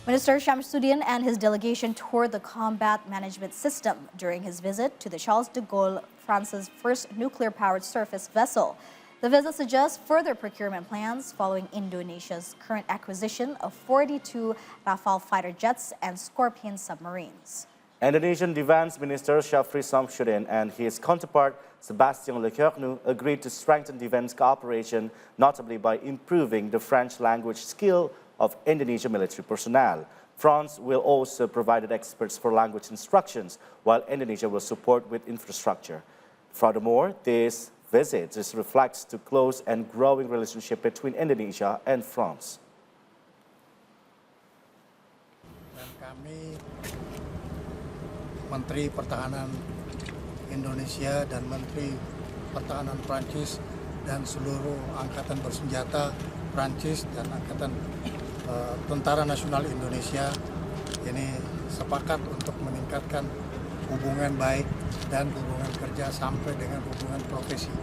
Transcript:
Minister Sjamsoeddin and his delegation toured the combat management system during his visit to the Charles De Gaulle, France's first nuclear-powered surface vessel. The visit suggests further procurement plans following Indonesia's current acquisition of 42 Rafale fighter jets and Scorpion submarines. Indonesian Defense Minister Sjafrie Sjamsoeddin and his counterpart Sébastien Lecornu agreed to strengthen defense cooperation, notably by improving the French language skill of Indonesian military personnel. France will also provide experts for language instructions, while Indonesia will support with infrastructure. Furthermore, this visit reflects the close and growing relationship between Indonesia and France. Dan kami, Menteri Pertahanan Indonesia dan Menteri Pertahanan Prancis dan seluruh angkatan bersenjata Prancis dan angkatan Tentara Nasional Indonesia ini sepakat untuk meningkatkan hubungan baik dan hubungan kerja sampai dengan hubungan profesi.